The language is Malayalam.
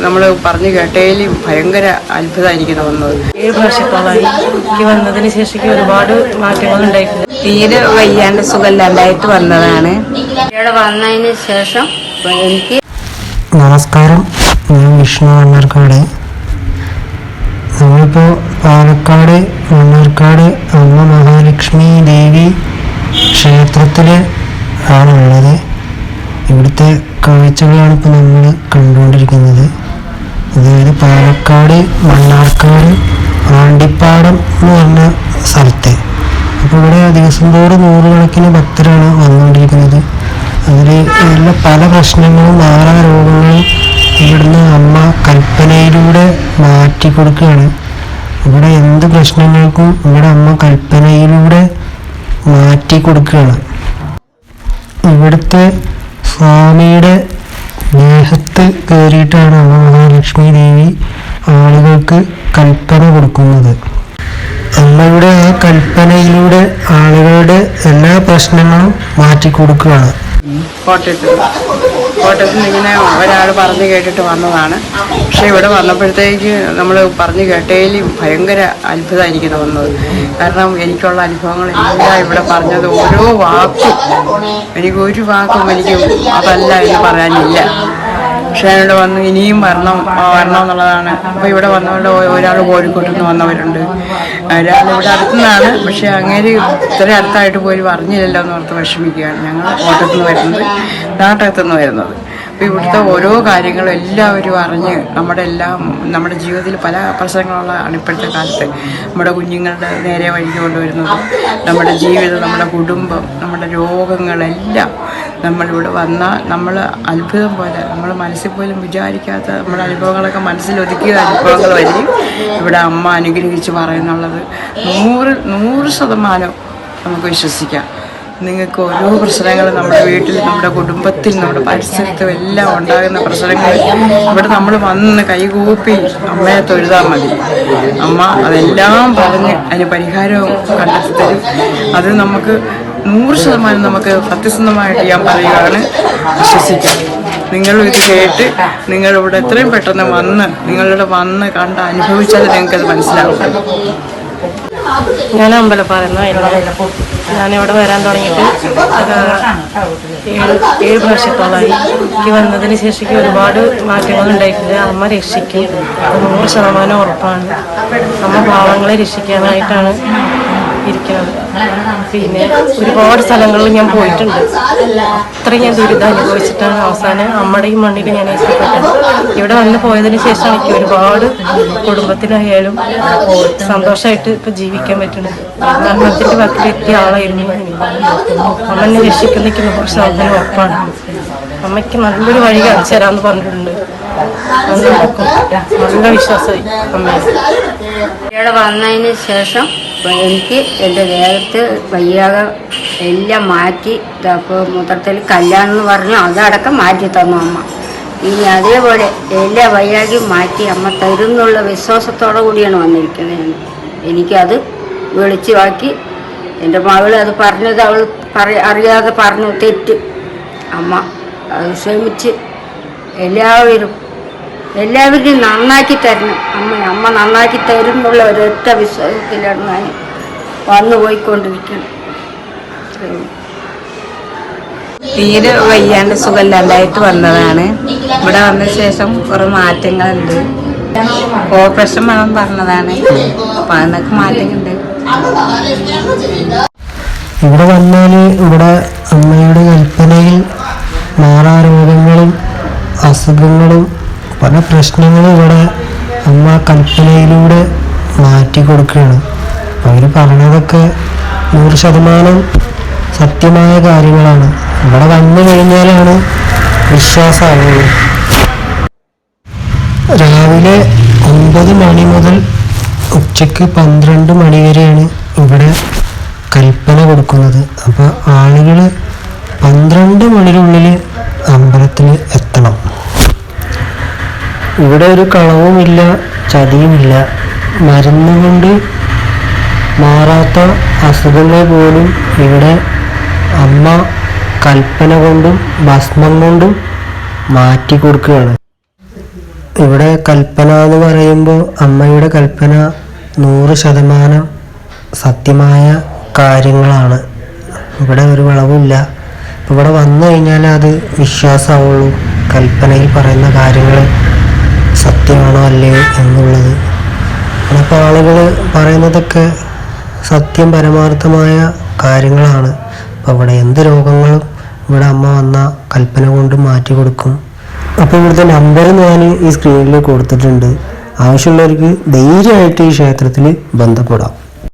നമ്മൾ പറഞ്ഞു കേട്ടതിലും ഭയങ്കര അത്ഭുതം എനിക്ക് തോന്നുന്നത്. 7 വർഷത്തോളമായി എനിക്ക് വന്നതിന് ശേഷം ഒരുപാട് മാറ്റങ്ങൾ ഉണ്ടായിട്ടുണ്ട്. തീരെ വയ്യാണ്ട് സുഖമില്ലാണ്ടായിട്ട് വന്നതാണ്. ഇവിടെ വന്നതിന് ശേഷം എനിക്ക് നമസ്കാരം, ഞാൻ വിഷ്ണു മണ്ണാർക്കാട്. നമ്മളിപ്പോൾ പാലക്കാട് മണ്ണാർക്കാട് അമ്മ മഹാലക്ഷ്മി ദേവി ക്ഷേത്രത്തിൽ ആണുള്ളത്. ഇവിടുത്തെ കാഴ്ചകളാണ് ഇപ്പോൾ നമ്മൾ കണ്ടുകൊണ്ടിരിക്കുന്നത്. അതായത് പാലക്കാട് മണ്ണാർക്കാട് ആണ്ടിപ്പാടം എന്ന് പറഞ്ഞ സ്ഥലത്ത്. അപ്പോൾ ഇവിടെ ദിവസം തോറും നൂറുകണക്കിന് ഭക്തരാണ് വന്നുകൊണ്ടിരിക്കുന്നത്. അതിൽ എല്ലാ പല പ്രശ്നങ്ങളും മാറാ രോഗങ്ങളും ഇവിടുന്ന് അമ്മ കൽപ്പനയിലൂടെ മാറ്റി കൊടുക്കുകയാണ്. ഇവിടെ എന്ത് പ്രശ്നങ്ങൾക്കും ഇവിടെ അമ്മ കൽപ്പനയിലൂടെ മാറ്റി കൊടുക്കുകയാണ്. ഇവിടുത്തെ സ്വാമിയുടെ ദേഹത്ത് കയറിയിട്ടാണ് അമ്മ മഹാലക്ഷ്മി ദേവി ആളുകൾക്ക് കൽപ്പന കൊടുക്കുന്നത്. അമ്മയുടെ ആ കൽപ്പനയിലൂടെ ആളുകളുടെ എല്ലാ പ്രശ്നങ്ങളും മാറ്റി കൊടുക്കുകയാണ്. കോട്ടയത്ത് നിന്ന് ഇങ്ങനെ ഒരാൾ പറഞ്ഞു കേട്ടിട്ട് വന്നതാണ്. പക്ഷേ ഇവിടെ വന്നപ്പോഴത്തേക്ക് നമ്മൾ പറഞ്ഞു കേട്ടതിലും ഭയങ്കര അത്ഭുതം എനിക്ക് തോന്നുന്നത്. കാരണം എനിക്കുള്ള അനുഭവങ്ങളെല്ലാം ഇവിടെ പറഞ്ഞത് ഓരോ വാക്കും എനിക്ക് ഒരു വാക്കും എനിക്ക് അതല്ല എന്ന് പറയാനില്ല. പക്ഷേ ഇവിടെ വന്ന് ഇനിയും വരണം എന്നുള്ളതാണ്. അപ്പോൾ ഇവിടെ വന്നവരുടെ ഒരാൾ കോഴിക്കോട്ടിൽ നിന്ന് വന്നവരുണ്ട്, ഒരാൾ ഇവിടെ അടുത്തുനിന്നാണ്. പക്ഷേ അങ്ങേര് ഇത്ര അടുത്തായിട്ട് പോയി പറഞ്ഞില്ലല്ലോ എന്ന് ഓർത്ത് വിഷമിക്കുകയാണ്. ഞങ്ങൾ കോട്ടയത്ത് നിന്ന് വരുന്നത്, നാട്ടകത്തു നിന്ന് വരുന്നത്. അപ്പോൾ ഇവിടുത്തെ ഓരോ കാര്യങ്ങളും എല്ലാവരും അറിഞ്ഞ് നമ്മുടെ ജീവിതത്തിൽ പല പ്രശ്നങ്ങളുള്ളതാണ് ഇപ്പോഴത്തെ കാലത്ത്. നമ്മുടെ കുഞ്ഞുങ്ങളുടെ നേരെ വഴിക്ക് കൊണ്ടുവരുന്നത്, നമ്മുടെ ജീവിതം, നമ്മുടെ കുടുംബം, നമ്മുടെ രോഗങ്ങളെല്ലാം നമ്മളിവിടെ വന്നാൽ നമ്മൾ അത്ഭുതം പോലെ നമ്മൾ മനസ്സിൽ പോലും വിചാരിക്കാത്ത നമ്മുടെ അനുഭവങ്ങളൊക്കെ മനസ്സിലൊതുക്കിയ അനുഭവങ്ങൾ വരെ ഇവിടെ അമ്മ അനുഗ്രഹിച്ച് പറയുന്നുള്ളത് 100% നമുക്ക് വിശ്വസിക്കാം. നിങ്ങൾക്ക് ഓരോ പ്രശ്നങ്ങളും നമ്മുടെ വീട്ടിൽ, നമ്മുടെ കുടുംബത്തിൽ, നമ്മുടെ പരിസരത്തും എല്ലാം ഉണ്ടാകുന്ന പ്രശ്നങ്ങൾ ഇവിടെ നമ്മൾ വന്ന് കൈകൂപ്പി അമ്മയെ തൊഴുതാൽ മതി. അമ്മ അതെല്ലാം പറഞ്ഞ് അതിന് പരിഹാരവും കണ്ടെത്തി തരും. അത് നമുക്ക് 100% നമുക്ക് സത്യസന്ധമായിട്ട് ഞാൻ പറയുകയാണ്, വിശ്വസിക്കാം. നിങ്ങളും ഇത് കേട്ട് നിങ്ങളിവിടെ എത്രയും പെട്ടെന്ന് നിങ്ങളുടെ വന്ന് കണ്ട് അനുഭവിച്ചാൽ നിങ്ങൾക്കത് മനസ്സിലാവും. ഞാൻ അമ്പലപ്പാറ ഞാനിവിടെ വരാൻ തുടങ്ങിയിട്ട് 7 വർഷത്തോളമായി. എനിക്ക് വന്നതിന് ശേഷം ഒരുപാട് മാറ്റങ്ങൾ ഉണ്ടായിട്ടുണ്ട്. അമ്മ രക്ഷിക്കും, 100% ഉറപ്പാണ്. അമ്മ പാവങ്ങളെ രക്ഷിക്കാനായിട്ടാണ് ഇരിക്കുന്നത്. പിന്നെ ഒരുപാട് സ്ഥലങ്ങളിൽ ഞാൻ പോയിട്ടുണ്ട്. അത്രയും ഞാൻ ദുരിതം അനുഭവിച്ചിട്ടാണ് അവസാനം അമ്മയുടെ ഈ മണ്ണിൽ ഞാൻ ഇഷ്ടപ്പെട്ടത്. ഇവിടെ വന്ന് പോയതിന് ശേഷം എനിക്ക് ഒരുപാട് കുടുംബത്തിനായാലും സന്തോഷമായിട്ട് ഇപ്പം ജീവിക്കാൻ പറ്റുന്നത്. മരണത്തിൻ്റെ വക്കിലെത്തിയ ആളായിരുന്നു അമ്മ. എന്നെ രക്ഷിക്കുന്നതിന് 100% ഉറപ്പാണ്. അമ്മയ്ക്ക് നല്ലൊരു വഴി കാണിച്ചു തരാമെന്ന് പറഞ്ഞിട്ടുണ്ട്. നല്ല വിശ്വാസമായി അമ്മ. ഇവിടെ വന്നതിന് ശേഷം എനിക്ക് എൻ്റെ ദേഹത്ത് വയ്യാതെ എല്ലാം മാറ്റി, അപ്പോൾ മൂത്രത്തിൽ കല്യാണം എന്ന് പറഞ്ഞു അതടക്കം മാറ്റി തന്നു അമ്മ. ഇനി അതേപോലെ എല്ലാ വയ്യാകി മാറ്റി അമ്മ തരും എന്നുള്ള വിശ്വാസത്തോടു കൂടിയാണ് വന്നിരിക്കുന്നത്. എനിക്കത് വെളിച്ചമാക്കി എൻ്റെ മകൾ അത് പറഞ്ഞത് അവൾ അറിയാതെ പറഞ്ഞു തെറ്റ്. അമ്മ അത് ക്ഷമിച്ച് എല്ലാവരെയും നന്നാക്കി തരണം അമ്മ നന്നാക്കി തരും എന്നുള്ള ഒരൊറ്റ വിശ്വാസത്തിലാണ് ഞാൻ വന്നു പോയിക്കൊണ്ടിരിക്കുന്നത്. തീരെ വയ്യാണ്ട് സുഖമില്ലാണ്ടായിട്ട് വന്നതാണ്. ഇവിടെ വന്ന ശേഷം കുറേ മാറ്റങ്ങളുണ്ട്. ഓപ്പറേഷൻ വേണം പറഞ്ഞതാണ്, അപ്പം അതിനൊക്കെ മാറ്റങ്ങളുണ്ട്. ഇവിടെ വന്നാൽ ഇവിടെ അമ്മയുടെ കൽപ്പനയിൽ മാറാ രോഗങ്ങളും അസുഖങ്ങളും പല പ്രശ്നങ്ങളും ഇവിടെ അമ്മ കൽപ്പനയിലൂടെ മാറ്റി കൊടുക്കുകയാണ്. അവർ പറഞ്ഞതൊക്കെ 100% സത്യമായ കാര്യങ്ങളാണ്. ഇവിടെ വന്നു കഴിഞ്ഞാലാണ് വിശ്വാസമാകുന്നത്. രാവിലെ 9 മണി മുതൽ ഉച്ചയ്ക്ക് 12 മണി വരെയാണ് ഇവിടെ കൽപ്പന കൊടുക്കുന്നത്. അപ്പോൾ ആളുകൾ 12 മണിനുള്ളിൽ അമ്പലത്തിൽ എത്തണം. ഇവിടെ ഒരു കളവുമില്ല, ചതിയുമില്ല. മരുന്ന് കൊണ്ട് മാറാത്ത അസുഖങ്ങൾ പോലും ഇവിടെ അമ്മ കൽപ്പന കൊണ്ടും ഭസ്മം കൊണ്ടും മാറ്റി കൊടുക്കുകയാണ്. ഇവിടെ കൽപ്പന എന്ന് പറയുമ്പോൾ അമ്മയുടെ കൽപ്പന 100% സത്യമായ കാര്യങ്ങളാണ്. ഇവിടെ ഒരു വളവുമില്ല. ഇപ്പം ഇവിടെ വന്നു കഴിഞ്ഞാൽ അത് വിശ്വാസമാവുള്ളൂ, കൽപ്പനയിൽ പറയുന്ന കാര്യങ്ങൾ സത്യമാണോ അല്ലേ എന്നുള്ളത്. അപ്പോൾ ആളുകൾ പറയുന്നതൊക്കെ സത്യം പരമാർത്ഥമായ കാര്യങ്ങളാണ്. അപ്പോൾ ഇവിടെ എന്ത് രോഗങ്ങളും ഇവിടെ അമ്മ വന്ന കൽപ്പന കൊണ്ട് മാറ്റി കൊടുക്കും. അപ്പോൾ ഇവിടുത്തെ നമ്പർ ഞാൻ ഈ സ്ക്രീനിൽ കൊടുത്തിട്ടുണ്ട്. ആവശ്യമുള്ളവർക്ക് ധൈര്യമായിട്ട് ഈ ക്ഷേത്രത്തിൽ ബന്ധപ്പെടാം.